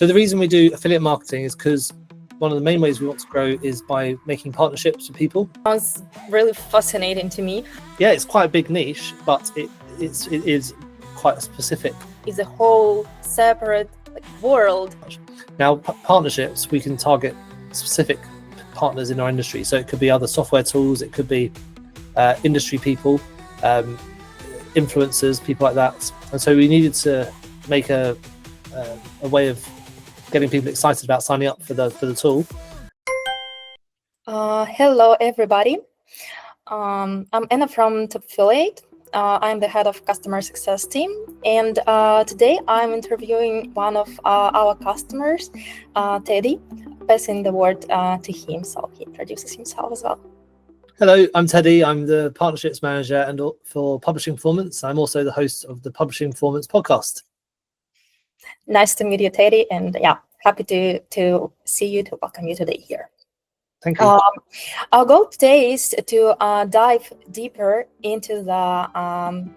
So the reason we do affiliate marketing is because one of the main ways we want to grow is by making partnerships with people. Sounds really fascinating to me. Yeah, it's quite a big niche, but it is quite specific. It's a whole separate world. Now, partnerships, we can target specific partners in our industry. So it could be other software tools, it could be industry people, influencers, people like that. And so we needed to make a way of getting people excited about signing up for the tool. Hello, everybody. I'm Anna from Tapfiliate. I'm the head of customer success team, and today I'm interviewing one of our customers, Teddy, passing the word to him, so he introduces himself as well. Hello, I'm Teddy. I'm the partnerships manager and for Publishing Performance. I'm also the host of the Publishing Performance podcast. Nice to meet you, Teddy, and yeah, happy to see you, to welcome you today here. Thank you. Our goal today is to dive deeper into the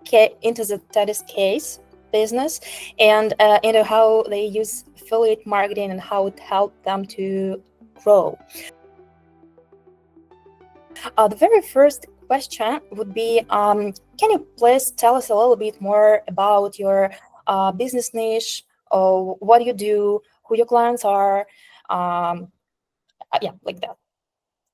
Teddy's case business and into how they use affiliate marketing and how it helped them to grow. The very first question would be, can you please tell us a little bit more about your business niche, or what you do, who your clients are, yeah, like that.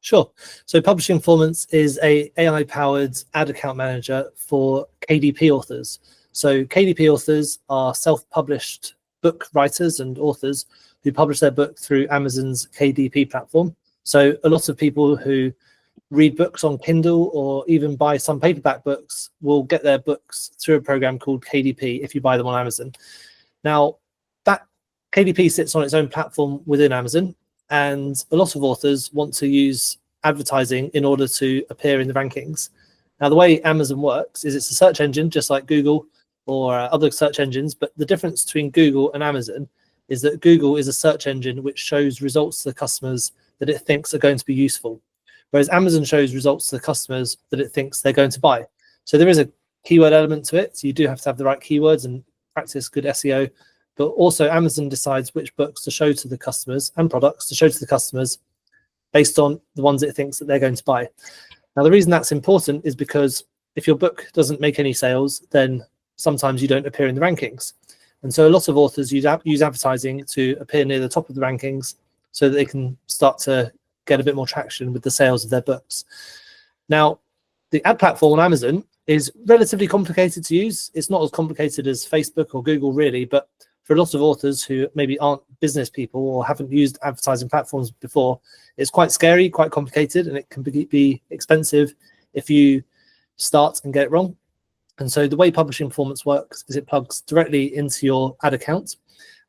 Sure. So Publishing Performance is a AI-powered ad account manager for KDP authors. So KDP authors are self-published book writers and authors who publish their book through Amazon's KDP platform. So a lot of people who read books on Kindle or even buy some paperback books will get their books through a program called KDP if you buy them on Amazon. Now, that KDP sits on its own platform within Amazon, and a lot of authors want to use advertising in order to appear in the rankings. Now, the way Amazon works is it's a search engine just like Google or other search engines, but the difference between Google and Amazon is that Google is a search engine which shows results to the customers that it thinks are going to be useful, whereas Amazon shows results to the customers that it thinks they're going to buy. So there is a keyword element to it, so you do have to have the right keywords and practice good SEO, but also Amazon decides which books to show to the customers and products to show to the customers based on the ones it thinks that they're going to buy. Now, the reason that's important is because if your book doesn't make any sales, then sometimes you don't appear in the rankings. And so a lot of authors use advertising to appear near the top of the rankings so that they can start to get a bit more traction with the sales of their books. Now, the ad platform on Amazon is relatively complicated to use. It's not as complicated as Facebook or Google really, but for a lot of authors who maybe aren't business people or haven't used advertising platforms before, it's quite scary, quite complicated, and it can be expensive if you start and get it wrong. And so the way Publishing Performance works is it plugs directly into your ad account,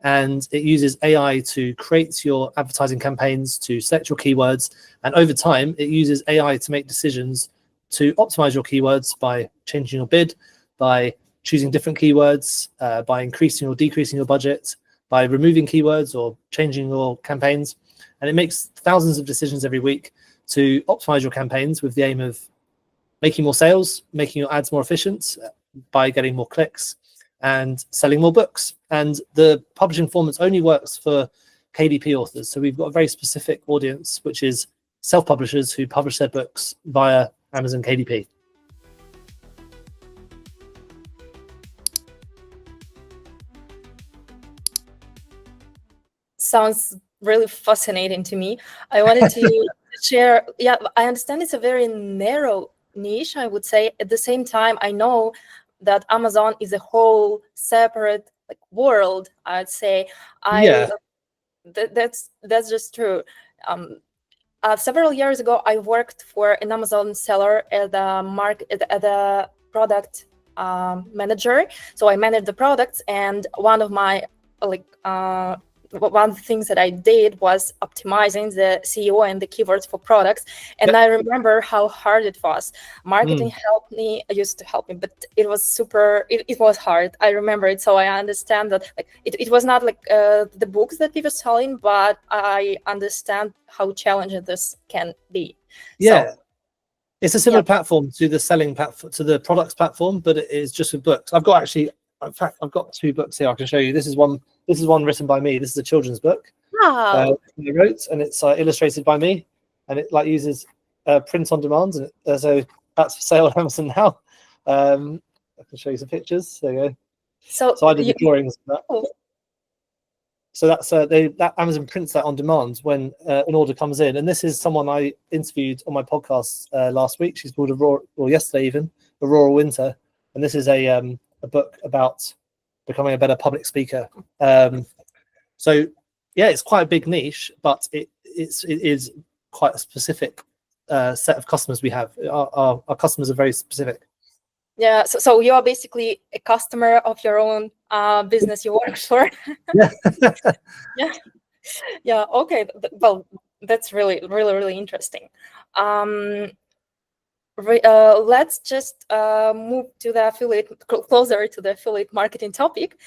and it uses AI to create your advertising campaigns, to select your keywords, and over time, it uses AI to make decisions to optimize your keywords by changing your bid, by choosing different keywords, by increasing or decreasing your budget, by removing keywords or changing your campaigns. And it makes thousands of decisions every week to optimize your campaigns with the aim of making more sales, making your ads more efficient by getting more clicks and selling more books. And the Publishing Performance only works for KDP authors. So we've got a very specific audience, which is self-publishers who publish their books via Amazon KDP. Sounds really fascinating to me. I wanted to share, yeah, I understand it's a very narrow niche, I would say. At the same time, I know that Amazon is a whole separate world, I'd say. That's just true. Several years ago, I worked for an Amazon seller as a product manager. So I managed the products, and one of the things that I did was optimizing the SEO and the keywords for products. And I remember how hard it was. Marketing used to help me, but it was it was hard. I remember it. So I understand that it was not the books that we were selling, but I understand how challenging this can be. Yeah. So, it's a similar platform to the selling platform, to the products platform, but it is just with books. I've got in fact, I've got 2 books here I can show you. This is one written by me. This is a children's book. Wow. I wrote, and it's illustrated by me, and it like uses print on demand, and so that's for sale on Amazon now. I can show you some pictures. There you go. So I did the drawings for that. So that's that Amazon prints that on demand when an order comes in. And this is someone I interviewed on my podcast last week. She's called yesterday even, Aurora Winter, and this is a book about becoming a better public speaker. So yeah, it's quite a big niche, but it is quite a specific set of customers we have. Our customers are very specific. Yeah, so you are basically a customer of your own business you work for. Yeah. Yeah. Okay. Well, that's really interesting. Let's just move to the closer to the affiliate marketing topic.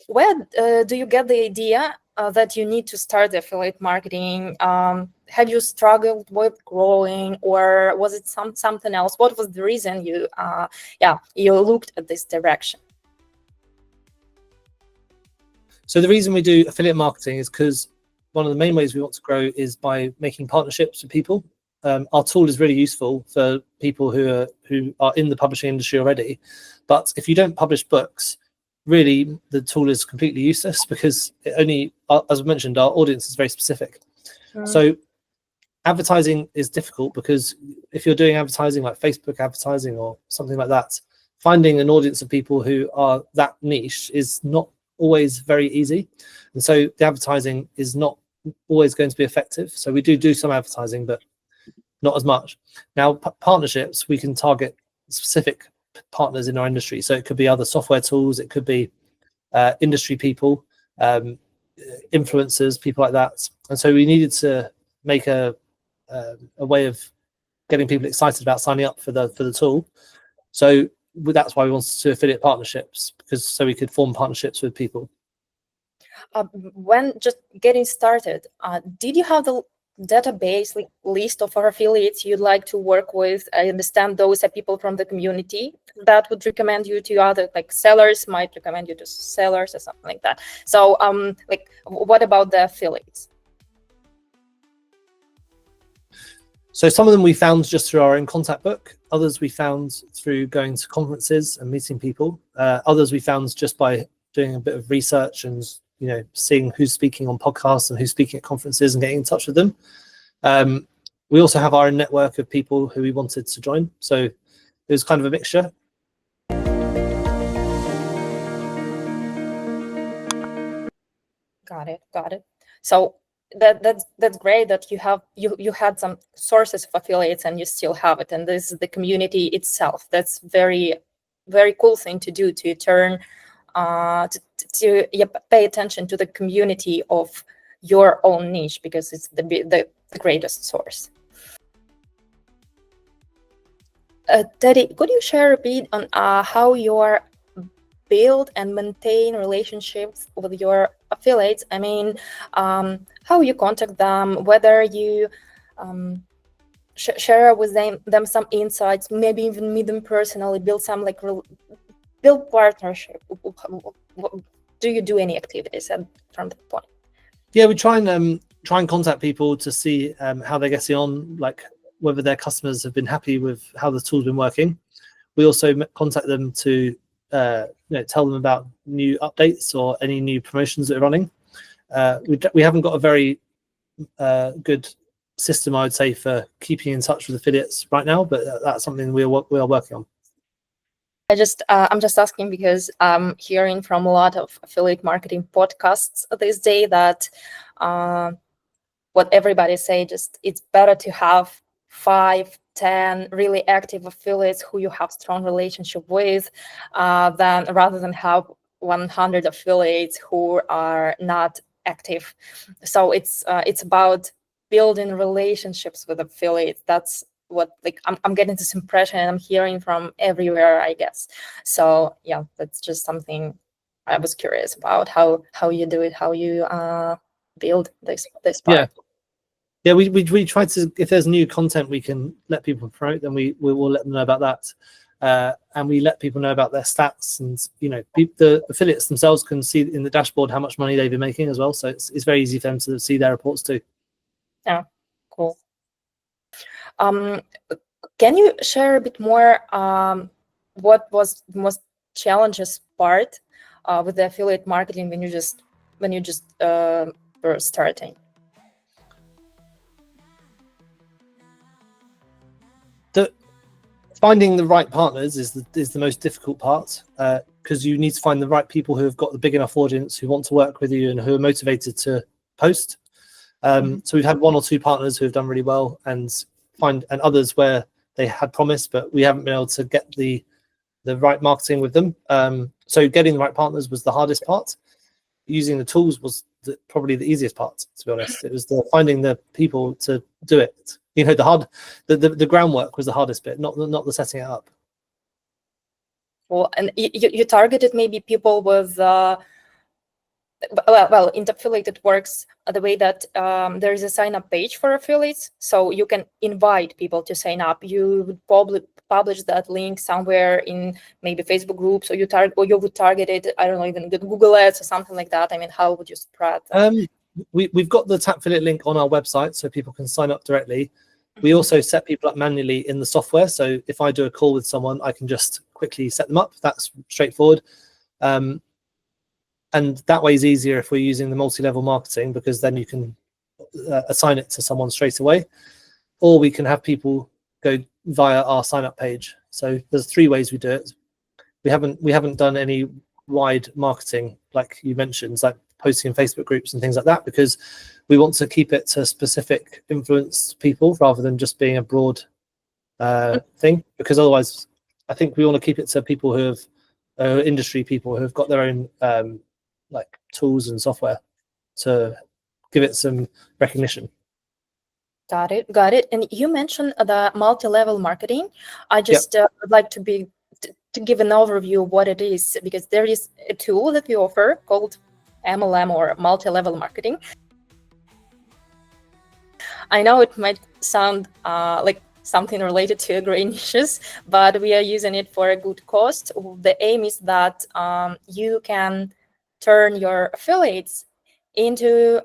Where do you get the idea that you need to start the affiliate marketing? Have you struggled with growing, or was it something else? What was the reason you looked at this direction? So the reason we do affiliate marketing is because one of the main ways we want to grow is by making partnerships with people. Our tool is really useful for people who are in the publishing industry already, but if you don't publish books, really the tool is completely useless, because it only, as I mentioned, our audience is very specific. So advertising is difficult, because if you're doing advertising like Facebook advertising or something like that, finding an audience of people who are that niche is not always very easy, and so the advertising is not always going to be effective. So we do some advertising, but not as much. Now partnerships, we can target specific partners in our industry, so it could be other software tools, it could be industry people, influencers, people like that. And so we needed to make a way of getting people excited about signing up for the tool. So that's why we wanted to affiliate partnerships, because so we could form partnerships with people. When just getting started, did you have the database list of our affiliates you'd like to work with? I understand those are people from the community that would recommend you to other, like sellers might recommend you to sellers or something like that. So what about the affiliates? So some of them we found just through our own contact book, others we found through going to conferences and meeting people, others we found just by doing a bit of research and seeing who's speaking on podcasts and who's speaking at conferences and getting in touch with them. We also have our own network of people who we wanted to join, so it was kind of a mixture. Got it. So that's great that you had some sources of affiliates and you still have it, and this is the community itself. That's very cool thing to do, to turn to pay attention to the community of your own niche, because it's the greatest source. Teddy, could you share a bit on how you build and maintain relationships with your affiliates? I mean, how you contact them, whether you share with them some insights, maybe even meet them personally, build some build partnership. Do you do any activities from that point? Yeah, we try and contact people to see how they're getting on, like whether their customers have been happy with how the tool's been working. We also contact them to tell them about new updates or any new promotions that are running. We haven't got a very good system, I would say, for keeping in touch with affiliates right now, but that's something we are working on. I'm just asking because I'm hearing from a lot of affiliate marketing podcasts this day that what everybody say, just it's better to have 5-10 really active affiliates who you have strong relationship with, rather than have 100 affiliates who are not active. So it's about building relationships with affiliates. That's what I'm getting this impression, and I'm hearing from everywhere, I guess. So yeah, that's just something I was curious about, how you do it, how you build this part. Yeah, we try to, if there's new content we can let people promote, then we will let them know about that. and we let people know about their stats, and the affiliates themselves can see in the dashboard how much money they've been making as well. So it's very easy for them to see their reports too. Yeah, cool. Can you share a bit more what was the most challenges part with the affiliate marketing when you just were starting? Finding the right partners is the most difficult part, because you need to find the right people who have got the big enough audience, who want to work with you and who are motivated to post. So we've had 1 or 2 partners who have done really well, and others where they had promise, but we haven't been able to get the right marketing with them. So getting the right partners was the hardest part. Using the tools was probably the easiest part, to be honest. It was finding the people to do it. The groundwork was the hardest bit, not the setting it up. Well, and you targeted maybe people with in Tapfiliate it works the way that there is a sign-up page for affiliates, so you can invite people to sign up. You would probably publish that link somewhere in maybe Facebook groups, or you would target it, I don't know, even Google Ads or something like that. I mean, how would you spread that? We've got the Tapfiliate link on our website, so people can sign up directly. We also set people up manually in the software, so if I do a call with someone, I can just quickly set them up. That's straightforward. And that way is easier if we're using the multi-level marketing, because then you can assign it to someone straight away, or we can have people go via our sign-up page. So there's 3 ways we do it. We haven't done any wide marketing like you mentioned, like posting in Facebook groups and things like that, because we want to keep it to specific influence people rather than just being a broad thing, because otherwise I think we want to keep it to people who have industry people who have got their own like tools and software to give it some recognition. Got it. And you mentioned the multi-level marketing. I just would like to give an overview of what it is, because there is a tool that we offer called MLM, or multi-level marketing. I know it might sound like something related to gray niches, but we are using it for a good cost. The aim is that you can turn your affiliates into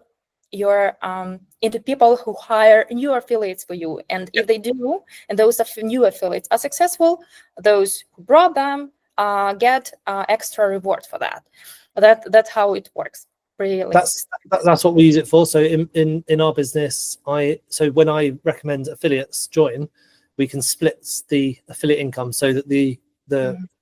people who hire new affiliates for you. And if they do, and those new affiliates are successful, those who brought them get extra reward for that. That's how it works. Really. That's what we use it for. So in our business, so when I recommend affiliates join, we can split the affiliate income so that the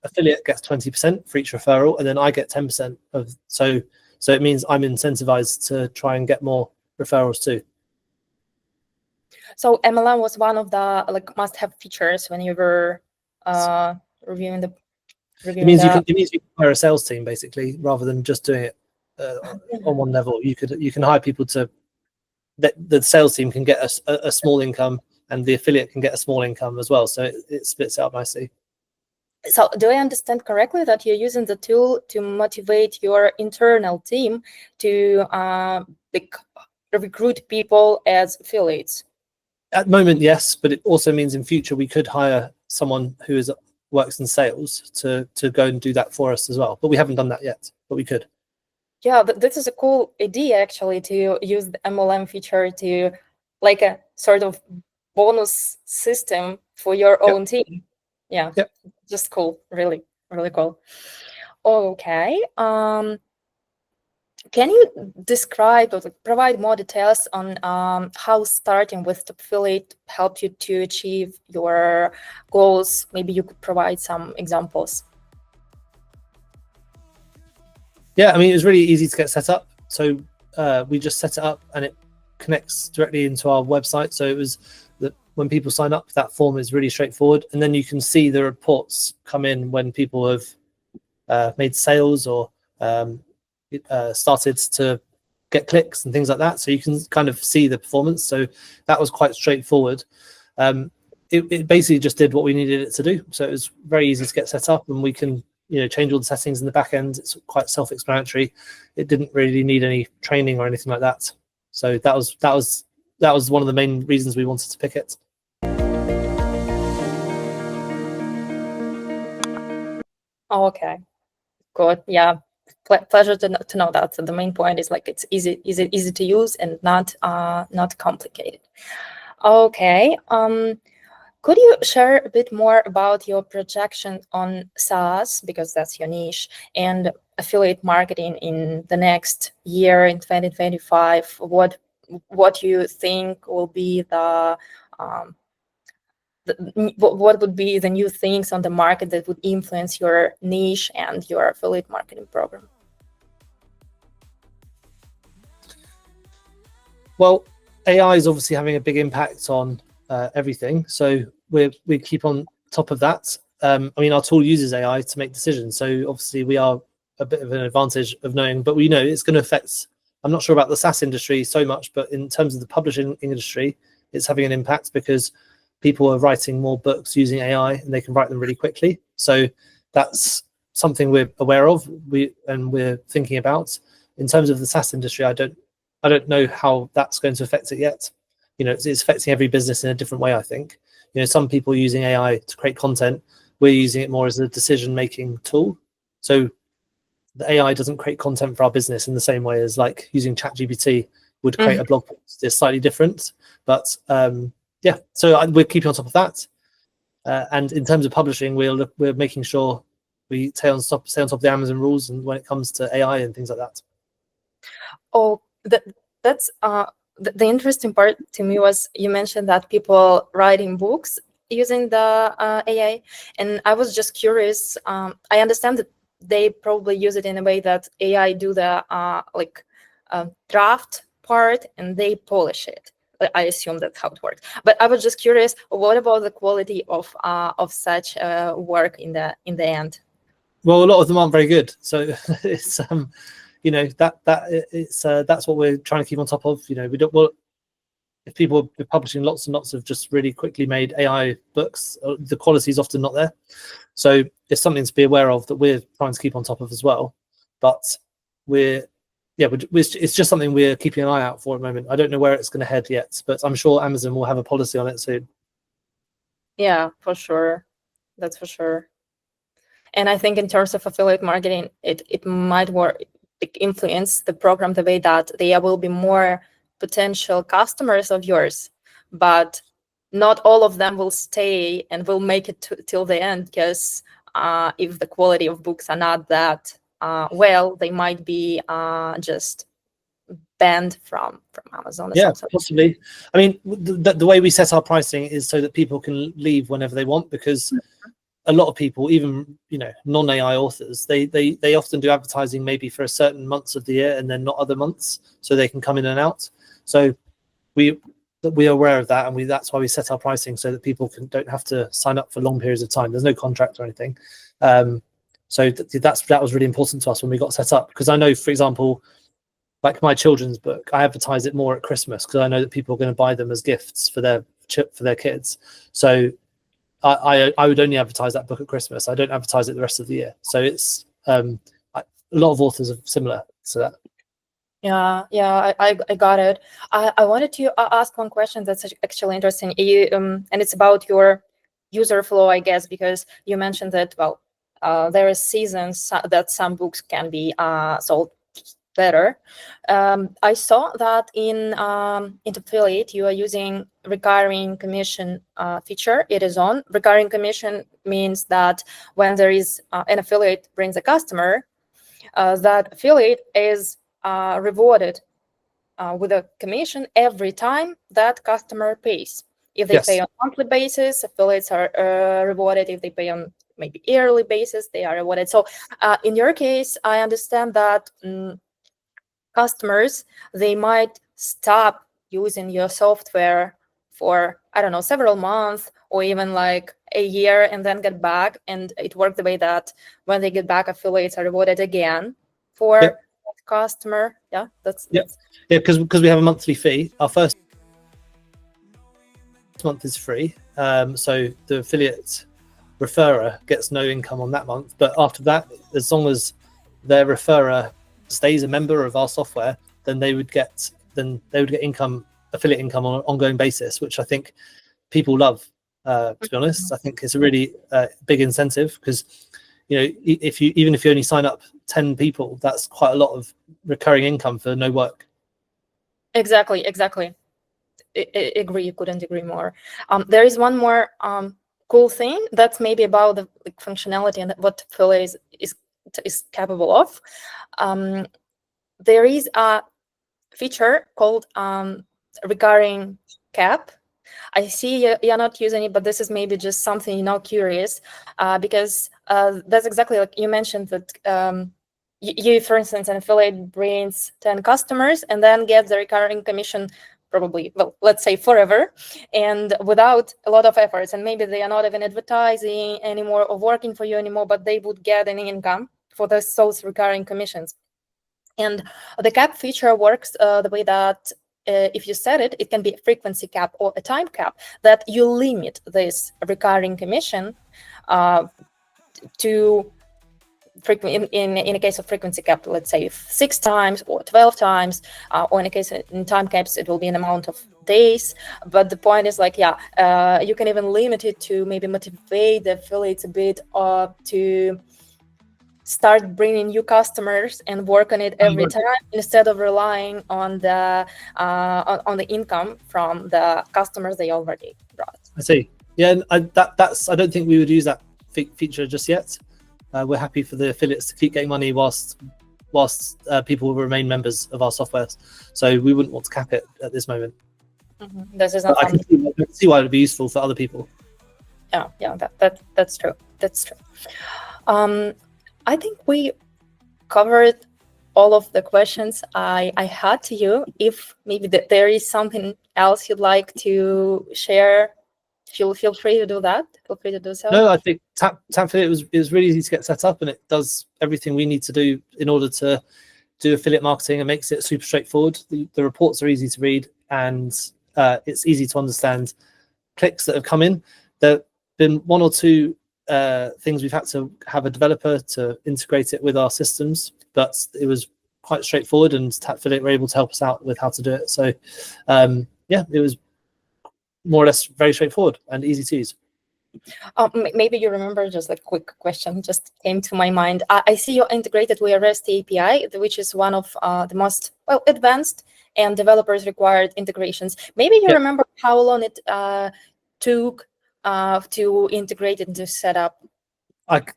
affiliate gets 20% for each referral, and then I get 10% of. So it means I'm incentivized to try and get more referrals too. So MLM was one of the must-have features when you were reviewing the. It means you can hire a sales team basically, rather than just doing it on one level. You can hire people the sales team can get a small income, and the affiliate can get a small income as well. So it splits it up nicely. So do I understand correctly that you're using the tool to motivate your internal team to recruit people as affiliates? At the moment, yes, but it also means in future we could hire someone who works in sales to go and do that for us as well. But we haven't done that yet, but we could. Yeah, this is a cool idea actually, to use the MLM feature to like a sort of bonus system for your own team. Yeah, just cool. Really, really cool. Okay. Can you describe or provide more details on how starting with Tapfiliate helped you to achieve your goals? Maybe you could provide some examples. Yeah, I mean, it was really easy to get set up. So we just set it up and it connects directly into our website. So it was that when people sign up, that form is really straightforward. And then you can see the reports come in when people have made sales or started to get clicks and things like that. So you can kind of see the performance. So that was quite straightforward. It basically just did what we needed it to do. So it was very easy to get set up, and we can change all the settings in the back end. It's quite self-explanatory. It didn't really need any training or anything like that. So that was one of the main reasons we wanted to pick it. Oh, okay, good. Yeah, pleasure to know that. So the main point is like it's easy to use and not complicated. Okay. Could you share a bit more about your projection on SaaS, because that's your niche, and affiliate marketing in the next year in 2025? What you think will be what would be the new things on the market that would influence your niche and your affiliate marketing program? Well, AI is obviously having a big impact on everything, so we keep on top of that. I mean, our tool uses AI to make decisions, so obviously we are a bit of an advantage of knowing, but we know it's going to affect. I'm not sure about the SaaS industry so much, but in terms of the publishing industry, it's having an impact because people are writing more books using AI and they can write them really quickly. So that's something we're aware of. We're thinking about. In terms of the SaaS industry, I don't know how that's going to affect it yet. It's affecting every business in a different way, I think. Some people are using AI to create content. We're using it more as a decision-making tool. So the AI doesn't create content for our business in the same way as like using ChatGPT would create a blog post. It's slightly different, but yeah. So we're keeping on top of that. And in terms of publishing, we're making sure we stay on top of the Amazon rules, and when it comes to AI and things like that. Oh, that's the interesting part to me was you mentioned that people writing books using the AI, and I was just curious. I understand that they probably use it in a way that AI do the draft part and they polish it. I assume that's how it works. But I was just curious, what about the quality of such work in the end? Well, a lot of them aren't very good, so it's that's what we're trying to keep on top of. We don't want, if people are publishing lots and lots of just really quickly made AI books, the quality is often not there. So it's something to be aware of that we're trying to keep on top of as well. But it's just something we're keeping an eye out for at the moment. I don't know where it's going to head yet, but I'm sure Amazon will have a policy on it soon. Yeah, for sure. That's for sure. And I think in terms of affiliate marketing, it might influence the program the way that there will be more potential customers of yours, but not all of them will stay and will make it till the end, because if the quality of books are not that well, they might be just banned from Amazon or something. Possibly. I mean, the way we set our pricing is so that people can leave whenever they want, because a lot of people, even non-AI authors, they often do advertising maybe for a certain months of the year and then not other months, so they can come in and out. So we are aware of that, and that's why we set our pricing so that people don't have to sign up for long periods of time. There's no contract or anything. So that was really important to us when we got set up, because I know, for example, like my children's book, I advertise it more at Christmas because I know that people are going to buy them as gifts for their kids. So I would only advertise that book at Christmas. I don't advertise it the rest of the year. So it's a lot of authors are similar to that. Yeah, I got it. I wanted to ask one question that's actually interesting. And it's about your user flow, I guess, because you mentioned that, well, there are seasons that some books can be sold better. I saw that in Tapfiliate you are using recurring commission feature. It is on. Recurring commission means that when there is an affiliate brings a customer, that affiliate is rewarded with a commission every time that customer pays. If they pay on a monthly basis, affiliates are rewarded. If they pay on maybe yearly basis, they are rewarded. So in your case, I understand that customers, they might stop using your software for, I don't know, several months or even like a year, and then get back. And it worked the way that when they get back, affiliates are rewarded again for that customer. Yeah, that's because we have a monthly fee. Our first month is free, so the affiliate referrer gets no income on that month. But after that, as long as their referrer stays a member of our software, then they would get income, affiliate income on an ongoing basis, which I think people love. To be honest, I think it's a really big incentive, because even if you only sign up 10 people, that's quite a lot of recurring income for no work. Exactly. I agree. Couldn't agree more. There is one more cool thing that's maybe about the functionality and what Tapfiliate is capable of. There is a feature called recurring cap. I see you're not using it, but this is maybe just something curious, because that's exactly like you mentioned that you, for instance, an affiliate brings 10 customers and then gets the recurring commission probably, well, let's say forever, and without a lot of efforts, and maybe they are not even advertising anymore or working for you anymore, but they would get an income for those recurring commissions. And the cap feature works the way that if you set it, it can be a frequency cap or a time cap, that you limit this recurring commission to in a case of frequency cap, let's say 6 times or 12 times, or in a case in time caps, it will be an amount of days. But the point is like, you can even limit it to maybe motivate the affiliates a bit to start bringing new customers and work on it every time, instead of relying on the income from the customers they already brought. I see. Yeah, and that's I don't think we would use that feature just yet. We're happy for the affiliates to keep getting money whilst people will remain members of our software. So we wouldn't want to cap it at this moment. This is not. I can see why it would be useful for other people. Yeah, that's true. That's true. I think we covered all of the questions I had to you. If maybe there is something else you'd like to share, feel free to do that. Feel free to do so. No, I think Tapfiliate is really easy to get set up, and it does everything we need to do in order to do affiliate marketing, and makes it super straightforward. The reports are easy to read, and it's easy to understand clicks that have come in. There have been one or two things we've had to have a developer to integrate it with our systems, but it was quite straightforward, and Tapfiliate were able to help us out with how to do it. So yeah, it was more or less very straightforward and easy to use. Maybe you remember, just a quick question just came to my mind. I see you integrated with REST API, which is one of the most advanced and developers required integrations. Maybe you remember how long it took to integrate it, to set up?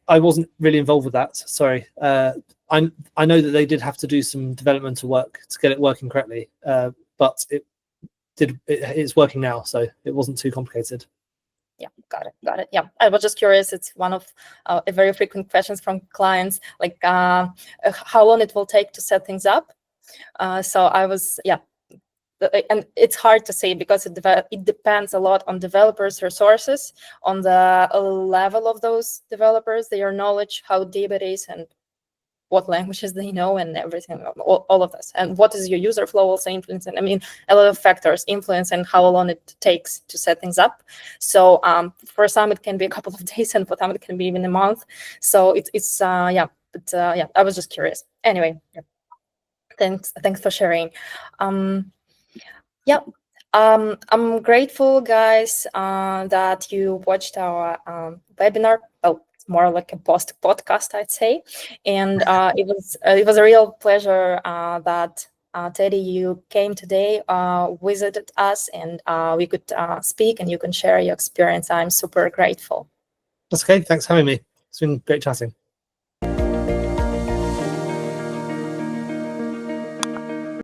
I wasn't really involved with that. Sorry. I know that they did have to do some developmental work to get it working correctly, but it's working now, so it wasn't too complicated. Yeah, got it. Yeah, I was just curious. It's one of a very frequent questions from clients, like how long it will take to set things up. So I was, and it's hard to say because it depends a lot on developers' resources, on the level of those developers, their knowledge, how deep it is, and what languages they know, and everything, all of this. And what is your user flow also influencing? I mean, a lot of factors influence and how long it takes to set things up. So for some, it can be a couple of days, and for some, it can be even a month. So it's I was just curious. Anyway, thanks for sharing. I'm grateful, guys, that you watched our webinar. Well, it's more like a podcast, I'd say. And it was a real pleasure that Teddy, you came today, visited us, and we could speak, and you can share your experience. I'm super grateful. That's okay. Thanks for having me. It's been great chatting.